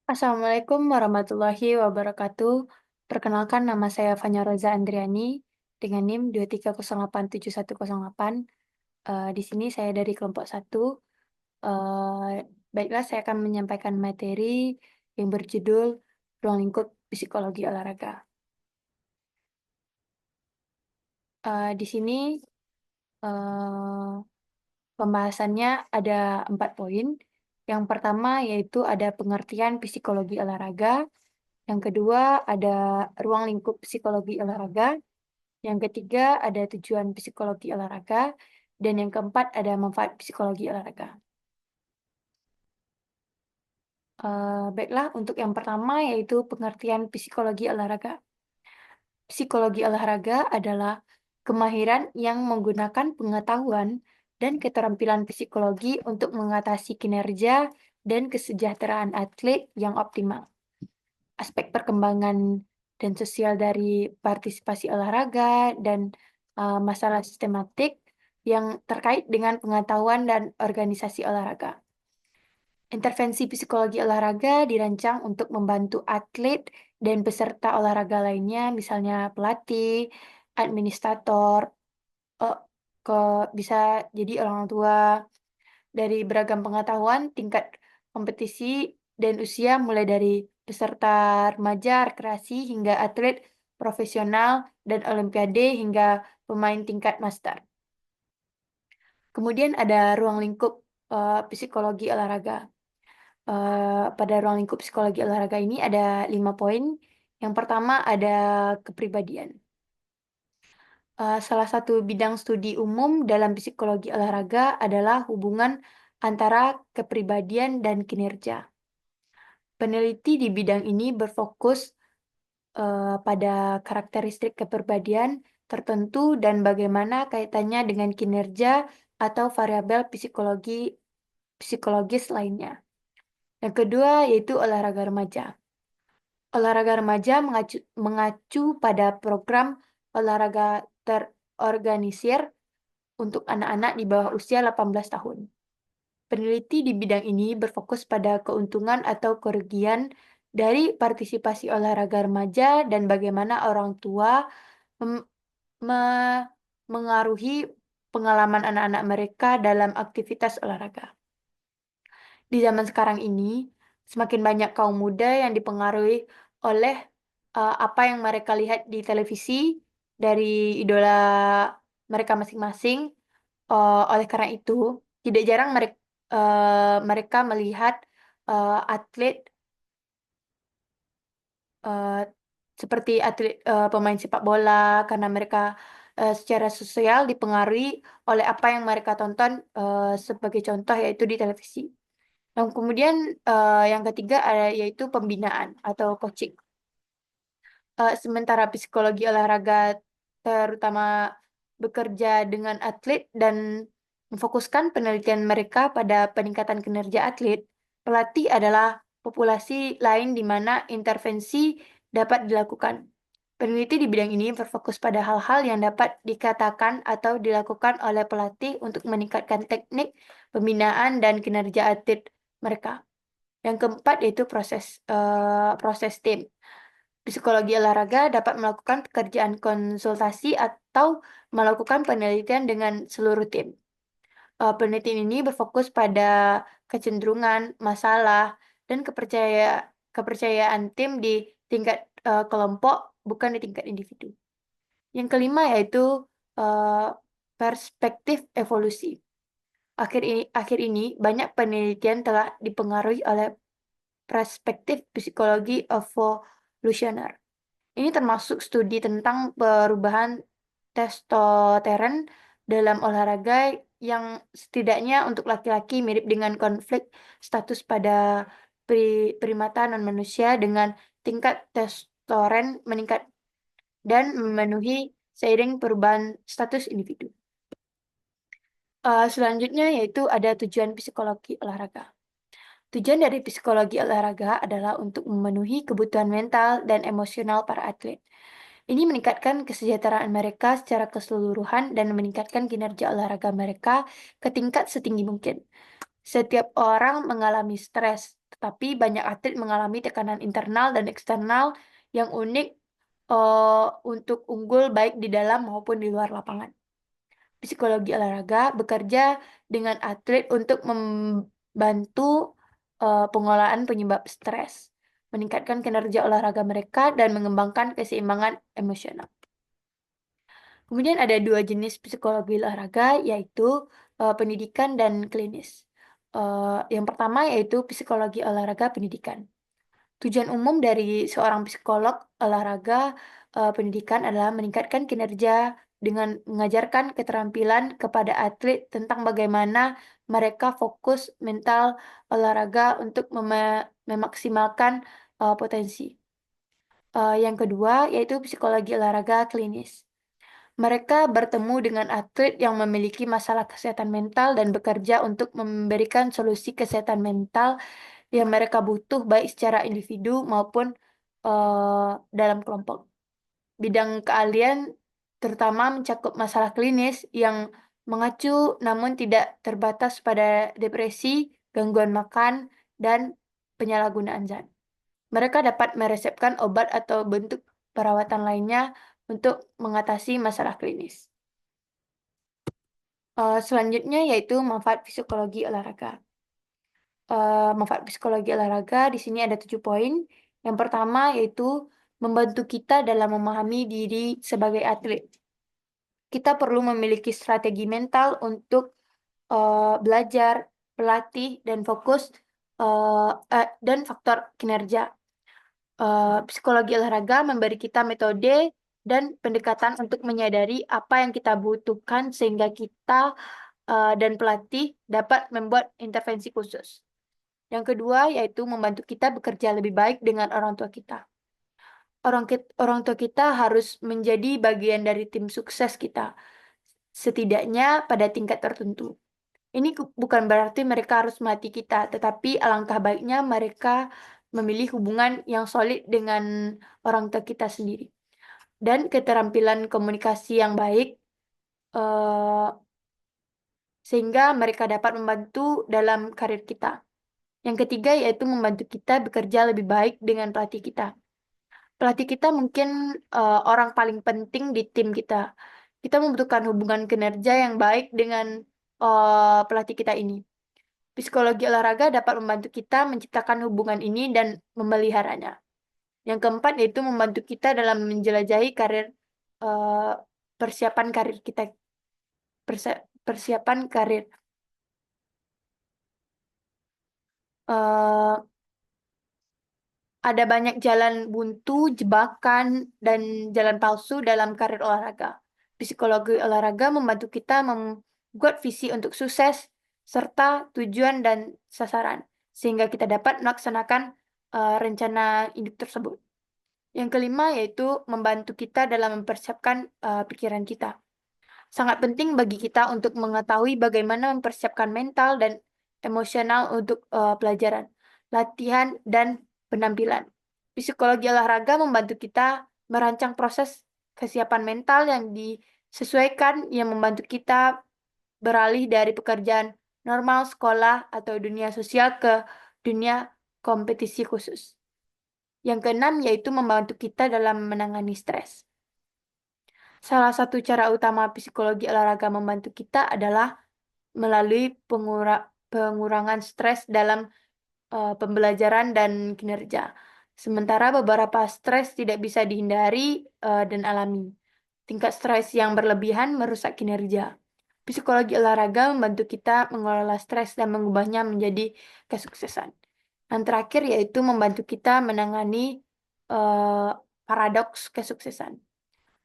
Assalamualaikum warahmatullahi wabarakatuh. Perkenalkan nama saya Fanya Roza Andriani dengan NIM 230871108. Di sini saya dari kelompok 1. Baiklah, saya akan menyampaikan materi yang berjudul Ruang Lingkup Psikologi Olahraga. Di sini eh, pembahasannya ada 4 poin. Yang pertama yaitu ada pengertian psikologi olahraga. Yang kedua ada ruang lingkup psikologi olahraga. Yang ketiga ada tujuan psikologi olahraga. Dan yang keempat ada manfaat psikologi olahraga. Baiklah, untuk yang pertama yaitu pengertian psikologi olahraga. Psikologi olahraga adalah kemahiran yang menggunakan pengetahuan dan keterampilan psikologi untuk mengatasi kinerja dan kesejahteraan atlet yang optimal. Aspek perkembangan dan sosial dari partisipasi olahraga dan masalah sistematik yang terkait dengan pengetahuan dan organisasi olahraga. Intervensi psikologi olahraga dirancang untuk membantu atlet dan peserta olahraga lainnya, misalnya pelatih, administrator, eh, ke bisa jadi orang tua, dari beragam pengetahuan, tingkat kompetisi, dan usia mulai dari peserta remaja, rekreasi, hingga atlet profesional dan olimpiade hingga pemain tingkat master. Kemudian ada ruang lingkup psikologi olahraga. Pada ruang lingkup psikologi olahraga ini ada 5 poin. Yang pertama ada kepribadian. Salah satu bidang studi umum dalam psikologi olahraga adalah hubungan antara kepribadian dan kinerja. Peneliti di bidang ini berfokus pada karakteristik kepribadian tertentu dan bagaimana kaitannya dengan kinerja atau variabel psikologis lainnya. Yang kedua yaitu olahraga remaja. Olahraga remaja mengacu pada program olahraga terorganisir untuk anak-anak di bawah usia 18 tahun. Peneliti di bidang ini berfokus pada keuntungan atau kerugian dari partisipasi olahraga remaja dan bagaimana orang tua mengaruhi pengalaman anak-anak mereka dalam aktivitas olahraga. Di zaman sekarang ini, semakin banyak kaum muda yang dipengaruhi oleh apa yang mereka lihat di televisi dari idola mereka masing-masing. Oleh karena itu, tidak jarang mereka melihat atlet eh, seperti atlet pemain sepak bola karena mereka secara sosial dipengaruhi oleh apa yang mereka tonton sebagai contoh yaitu di televisi. Dan kemudian yang ketiga yaitu pembinaan atau coaching. Sementara psikologi olahraga terutama bekerja dengan atlet dan memfokuskan penelitian mereka pada peningkatan kinerja atlet, pelatih adalah populasi lain di mana intervensi dapat dilakukan. Peneliti di bidang ini berfokus pada hal-hal yang dapat dikatakan atau dilakukan oleh pelatih untuk meningkatkan teknik pembinaan dan kinerja atlet mereka. Yang keempat yaitu proses tim. Psikologi olahraga dapat melakukan pekerjaan konsultasi atau melakukan penelitian dengan seluruh tim. Penelitian ini berfokus pada kecenderungan, masalah, dan kepercayaan tim di tingkat kelompok, bukan di tingkat individu. Yang kelima yaitu uh, perspektif evolusi. Akhir ini banyak penelitian telah dipengaruhi oleh perspektif psikologi evolusioner. Ini termasuk studi tentang perubahan testosteron dalam olahraga yang setidaknya untuk laki-laki mirip dengan konflik status pada primata non-manusia dengan tingkat testosteron meningkat dan memenuhi seiring perubahan status individu. Selanjutnya yaitu ada tujuan psikologi olahraga. Tujuan dari psikologi olahraga adalah untuk memenuhi kebutuhan mental dan emosional para atlet. Ini meningkatkan kesejahteraan mereka secara keseluruhan dan meningkatkan kinerja olahraga mereka ke tingkat setinggi mungkin. Setiap orang mengalami stres, tetapi banyak atlet mengalami tekanan internal dan eksternal yang unik untuk unggul baik di dalam maupun di luar lapangan. Psikologi olahraga bekerja dengan atlet untuk membantu pengolahan penyebab stres, meningkatkan kinerja olahraga mereka, dan mengembangkan keseimbangan emosional. Kemudian ada dua jenis psikologi olahraga, yaitu pendidikan dan klinis. Yang pertama yaitu psikologi olahraga pendidikan. Tujuan umum dari seorang psikolog olahraga pendidikan adalah meningkatkan kinerja dengan mengajarkan keterampilan kepada atlet tentang bagaimana mereka fokus mental olahraga untuk memaksimalkan potensi. Yang kedua yaitu psikologi olahraga klinis. Mereka bertemu dengan atlet yang memiliki masalah kesehatan mental dan bekerja untuk memberikan solusi kesehatan mental yang mereka butuh baik secara individu maupun dalam kelompok. Bidang keahlian terutama mencakup masalah klinis yang mengacu namun tidak terbatas pada depresi, gangguan makan, dan penyalahgunaan zat. Mereka dapat meresepkan obat atau bentuk perawatan lainnya untuk mengatasi masalah klinis. Selanjutnya yaitu manfaat psikologi olahraga. Manfaat psikologi olahraga di sini ada 7 poin. Yang pertama yaitu membantu kita dalam memahami diri sebagai atlet. Kita perlu memiliki strategi mental untuk belajar, pelatih, dan fokus dan faktor kinerja. Psikologi olahraga memberi kita metode dan pendekatan untuk menyadari apa yang kita butuhkan sehingga kita dan pelatih dapat membuat intervensi khusus. Yang kedua yaitu membantu kita bekerja lebih baik dengan orang tua kita. Orang tua kita harus menjadi bagian dari tim sukses kita, setidaknya pada tingkat tertentu. Ini bukan berarti mereka harus melatih kita, tetapi alangkah baiknya mereka memilih hubungan yang solid dengan orang tua kita sendiri. Dan keterampilan komunikasi yang baik, sehingga mereka dapat membantu dalam karir kita. Yang ketiga yaitu membantu kita bekerja lebih baik dengan pelatih kita. Pelatih kita mungkin orang paling penting di tim kita. Kita membutuhkan hubungan kinerja yang baik dengan pelatih kita ini. Psikologi olahraga dapat membantu kita menciptakan hubungan ini dan memeliharanya. Yang keempat yaitu membantu kita dalam menjelajahi karir persiapan karir kita. Persiapan karir. Ada banyak jalan buntu, jebakan, dan jalan palsu dalam karir olahraga. Psikologi olahraga membantu kita membuat visi untuk sukses, serta tujuan dan sasaran, sehingga kita dapat melaksanakan rencana hidup tersebut. Yang kelima yaitu membantu kita dalam mempersiapkan pikiran kita. Sangat penting bagi kita untuk mengetahui bagaimana mempersiapkan mental dan emosional untuk pelajaran, latihan, dan penampilan. Psikologi olahraga membantu kita merancang proses kesiapan mental yang disesuaikan yang membantu kita beralih dari pekerjaan normal, sekolah, atau dunia sosial ke dunia kompetisi khusus. Yang keenam yaitu membantu kita dalam menangani stres. Salah satu cara utama psikologi olahraga membantu kita adalah melalui pengurangan stres dalam pembelajaran dan kinerja. Sementara beberapa stres tidak bisa dihindari dan alami. Tingkat stres yang berlebihan merusak kinerja. Psikologi olahraga membantu kita mengelola stres dan mengubahnya menjadi kesuksesan. Yang terakhir yaitu membantu kita menangani paradoks kesuksesan.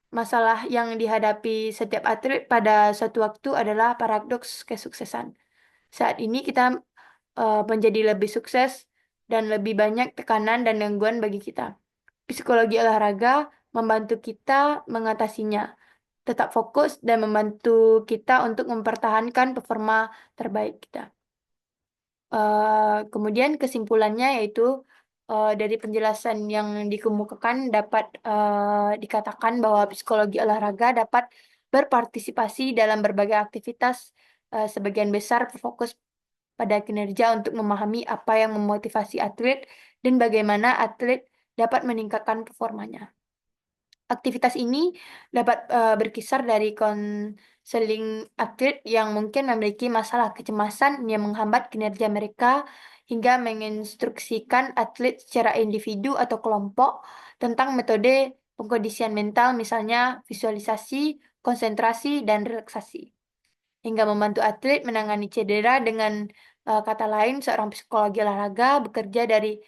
Masalah yang dihadapi setiap atlet pada suatu waktu adalah paradoks kesuksesan. Saat ini kita menjadi lebih sukses dan lebih banyak tekanan dan gangguan bagi kita. Psikologi olahraga membantu kita mengatasinya, tetap fokus dan membantu kita untuk mempertahankan performa terbaik kita. Kemudian kesimpulannya yaitu dari penjelasan yang dikemukakan dapat dikatakan bahwa psikologi olahraga dapat berpartisipasi dalam berbagai aktivitas sebagian besar berfokus pada kinerja untuk memahami apa yang memotivasi atlet dan bagaimana atlet dapat meningkatkan performanya. Aktivitas ini dapat, berkisar dari konseling atlet yang mungkin memiliki masalah kecemasan yang menghambat kinerja mereka, hingga menginstruksikan atlet secara individu atau kelompok tentang metode pengkondisian mental, misalnya visualisasi, konsentrasi, dan relaksasi. Hingga membantu atlet menangani cedera dengan, kata lain seorang psikologi olahraga bekerja dari,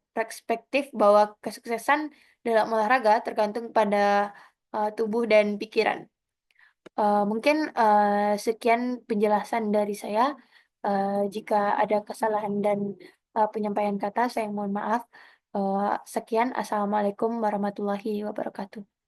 perspektif bahwa kesuksesan dalam olahraga tergantung pada, tubuh dan pikiran. Mungkin, sekian penjelasan dari saya, jika ada kesalahan dan, penyampaian kata saya mohon maaf. Sekian, assalamualaikum warahmatullahi wabarakatuh.